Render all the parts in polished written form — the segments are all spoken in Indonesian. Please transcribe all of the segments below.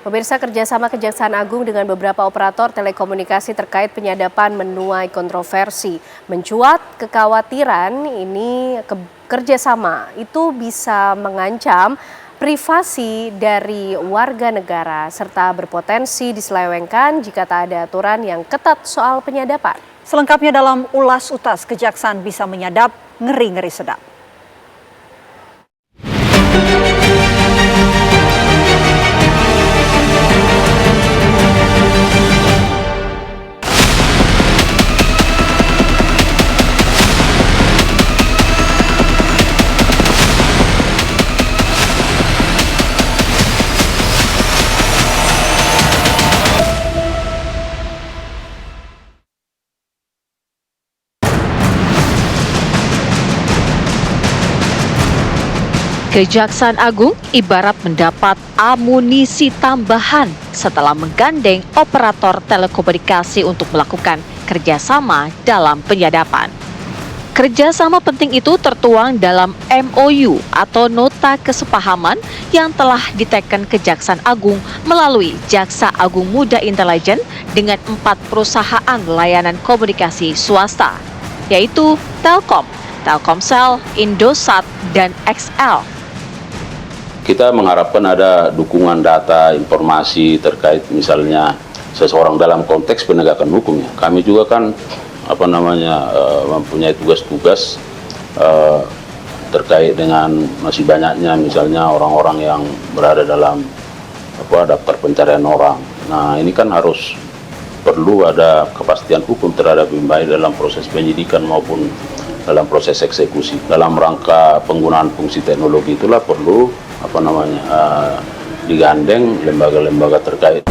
Pemirsa, kerjasama Kejaksaan Agung dengan beberapa operator telekomunikasi terkait penyadapan menuai kontroversi. Mencuat kekhawatiran kerjasama itu bisa mengancam privasi dari warga negara serta berpotensi diselewengkan jika tak ada aturan yang ketat soal penyadapan. Selengkapnya dalam Ulas Utas, Kejaksaan bisa menyadap ngeri-ngeri sedap. Kejaksaan Agung ibarat mendapat amunisi tambahan setelah menggandeng operator telekomunikasi untuk melakukan kerjasama dalam penyadapan. Kerjasama penting itu tertuang dalam MOU atau Nota Kesepahaman yang telah diteken Kejaksaan Agung melalui Jaksa Agung Muda Intelijen dengan 4 perusahaan layanan komunikasi swasta, yaitu Telkom, Telkomsel, Indosat, dan XL. Kita mengharapkan ada dukungan data, informasi terkait misalnya seseorang dalam konteks penegakan hukumnya. Kami juga kan mempunyai tugas-tugas terkait dengan masih banyaknya misalnya orang-orang yang berada dalam daftar pencarian orang. Nah, ini kan harus perlu ada kepastian hukum terhadap baik dalam proses penyidikan maupun dalam proses eksekusi. Dalam rangka penggunaan fungsi teknologi itulah perlu digandeng lembaga-lembaga terkait.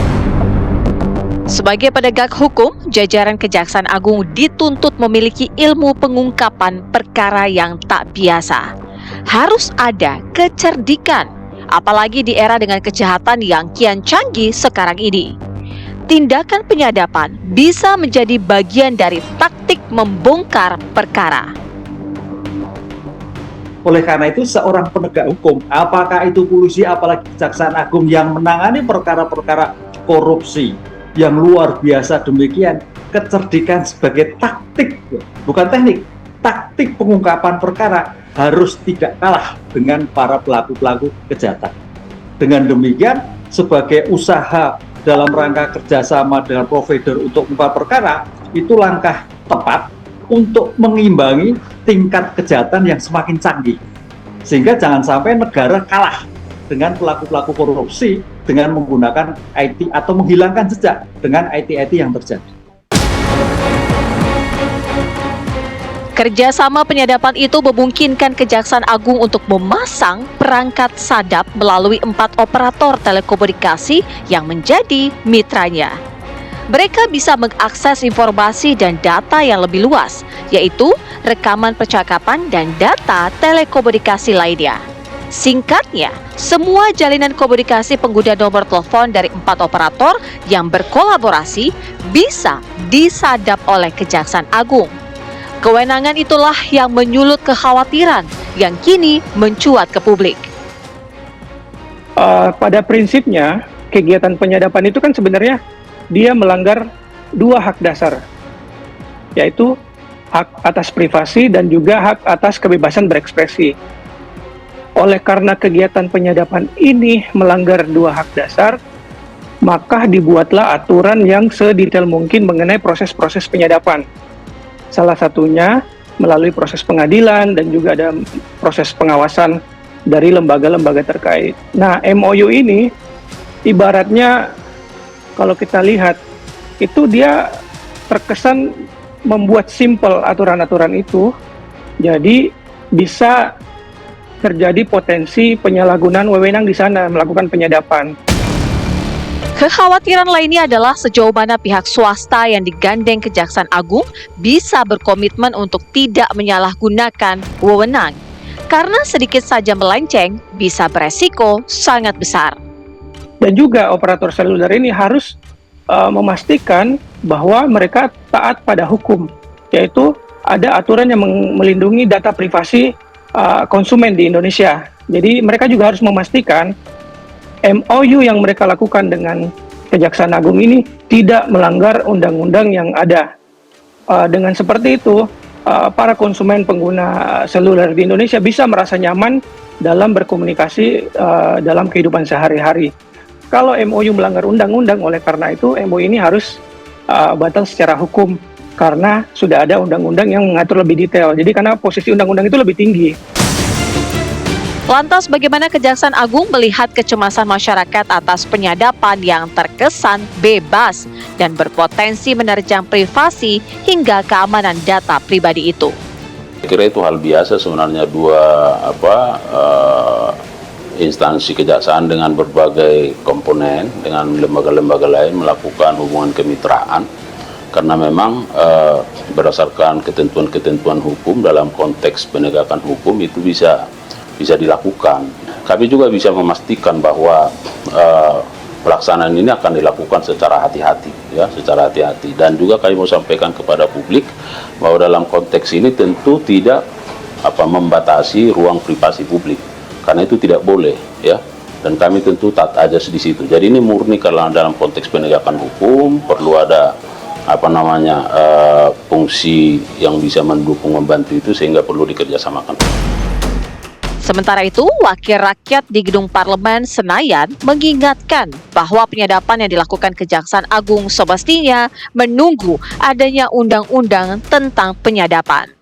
Sebagai penegak hukum, jajaran Kejaksaan Agung dituntut memiliki ilmu pengungkapan perkara yang tak biasa. Harus ada kecerdikan, apalagi di era dengan kejahatan yang kian canggih sekarang ini. Tindakan penyadapan bisa menjadi bagian dari taktik membongkar perkara. Oleh karena itu, seorang penegak hukum, apakah itu polisi, apalagi Kejaksaan Agung yang menangani perkara-perkara korupsi yang luar biasa demikian, kecerdikan sebagai taktik, bukan teknik, taktik pengungkapan perkara harus tidak kalah dengan para pelaku-pelaku kejahatan. Dengan demikian, sebagai usaha dalam rangka kerjasama dengan provider untuk mengungkap perkara, itu langkah tepat untuk mengimbangi tingkat kejahatan yang semakin canggih. Sehingga jangan sampai negara kalah dengan pelaku-pelaku korupsi dengan menggunakan IT atau menghilangkan jejak dengan IT-IT yang terjadi. Kerjasama penyadapan itu memungkinkan Kejaksaan Agung untuk memasang perangkat sadap melalui 4 operator telekomunikasi yang menjadi mitranya. Mereka bisa mengakses informasi dan data yang lebih luas, yaitu rekaman percakapan dan data telekomunikasi lainnya. Singkatnya, semua jalinan komunikasi pengguna nomor telepon dari 4 operator yang berkolaborasi bisa disadap oleh Kejaksaan Agung. Kewenangan itulah yang menyulut kekhawatiran yang kini mencuat ke publik. Pada prinsipnya, kegiatan penyadapan itu kan sebenarnya dia melanggar 2 hak dasar, yaitu hak atas privasi dan juga hak atas kebebasan berekspresi. Oleh karena kegiatan penyadapan ini melanggar 2 hak dasar, maka dibuatlah aturan yang sedetail mungkin mengenai proses-proses penyadapan. Salah satunya melalui proses pengadilan dan juga ada proses pengawasan dari lembaga-lembaga terkait. Nah, MOU ini ibaratnya kalau kita lihat, itu dia terkesan membuat simpel aturan-aturan itu, jadi bisa terjadi potensi penyalahgunaan wewenang di sana melakukan penyadapan. Kekhawatiran lainnya adalah sejauh mana pihak swasta yang digandeng Kejaksaan Agung bisa berkomitmen untuk tidak menyalahgunakan wewenang, karena sedikit saja melenceng bisa beresiko sangat besar. Dan juga operator seluler ini harus memastikan bahwa mereka taat pada hukum, yaitu ada aturan yang melindungi data privasi konsumen di Indonesia. Jadi mereka juga harus memastikan MOU yang mereka lakukan dengan Kejaksaan Agung ini tidak melanggar undang-undang yang ada. Dengan seperti itu, para konsumen pengguna seluler di Indonesia bisa merasa nyaman dalam berkomunikasi dalam kehidupan sehari-hari. Kalau MOU melanggar undang-undang, oleh karena itu MOU ini harus batal secara hukum karena sudah ada undang-undang yang mengatur lebih detail. Jadi karena posisi undang-undang itu lebih tinggi. Lantas bagaimana Kejaksaan Agung melihat kecemasan masyarakat atas penyadapan yang terkesan bebas dan berpotensi menerjang privasi hingga keamanan data pribadi itu? Saya kira itu hal biasa sebenarnya dua instansi kejaksaan dengan berbagai komponen, dengan lembaga-lembaga lain melakukan hubungan kemitraan, karena memang berdasarkan ketentuan-ketentuan hukum dalam konteks penegakan hukum itu bisa dilakukan. Kami juga bisa memastikan bahwa pelaksanaan ini akan dilakukan secara hati-hati, ya, secara hati-hati. Dan juga kami mau sampaikan kepada publik bahwa dalam konteks ini tentu tidak membatasi ruang privasi publik, karena itu tidak boleh, ya. Dan kami tentu taat ajas di situ. Jadi ini murni karena dalam konteks penegakan hukum perlu ada fungsi yang bisa mendukung, membantu itu, sehingga perlu dikerjasamakan. Sementara itu, Wakil Rakyat di Gedung Parlemen Senayan mengingatkan bahwa penyadapan yang dilakukan Kejaksaan Agung semestinya menunggu adanya undang-undang tentang penyadapan.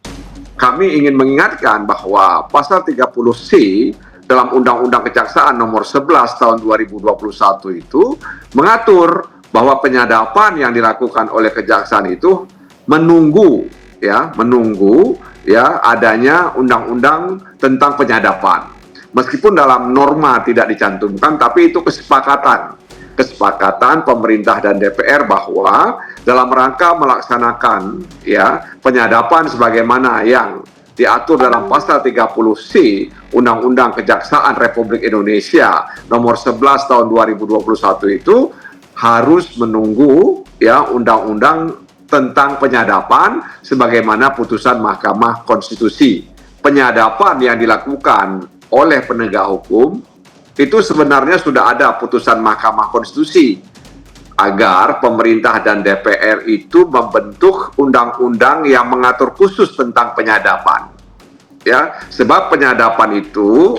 Kami ingin mengingatkan bahwa pasal 30C dalam Undang-Undang Kejaksaan nomor 11 tahun 2021 itu mengatur bahwa penyadapan yang dilakukan oleh kejaksaan itu menunggu adanya undang-undang tentang penyadapan. Meskipun dalam norma tidak dicantumkan, tapi itu kesepakatan pemerintah dan DPR bahwa dalam rangka melaksanakan penyadapan sebagaimana yang diatur dalam pasal 30C Undang-Undang Kejaksaan Republik Indonesia nomor 11 tahun 2021 itu harus menunggu undang-undang tentang penyadapan sebagaimana putusan Mahkamah Konstitusi. Penyadapan yang dilakukan oleh penegak hukum itu sebenarnya sudah ada putusan Mahkamah Konstitusi agar pemerintah dan DPR itu membentuk undang-undang yang mengatur khusus tentang penyadapan. Ya, sebab penyadapan itu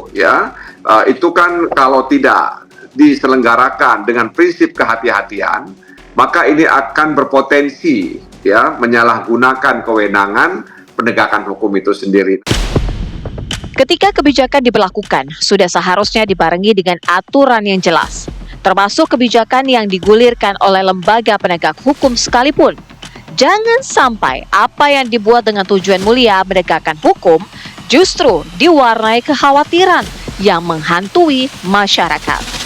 itu kan kalau tidak diselenggarakan dengan prinsip kehati-hatian, maka ini akan berpotensi menyalahgunakan kewenangan penegakan hukum itu sendiri. Ketika kebijakan diberlakukan, sudah seharusnya dibarengi dengan aturan yang jelas, termasuk kebijakan yang digulirkan oleh lembaga penegak hukum sekalipun. Jangan sampai apa yang dibuat dengan tujuan mulia menegakkan hukum justru diwarnai kekhawatiran yang menghantui masyarakat.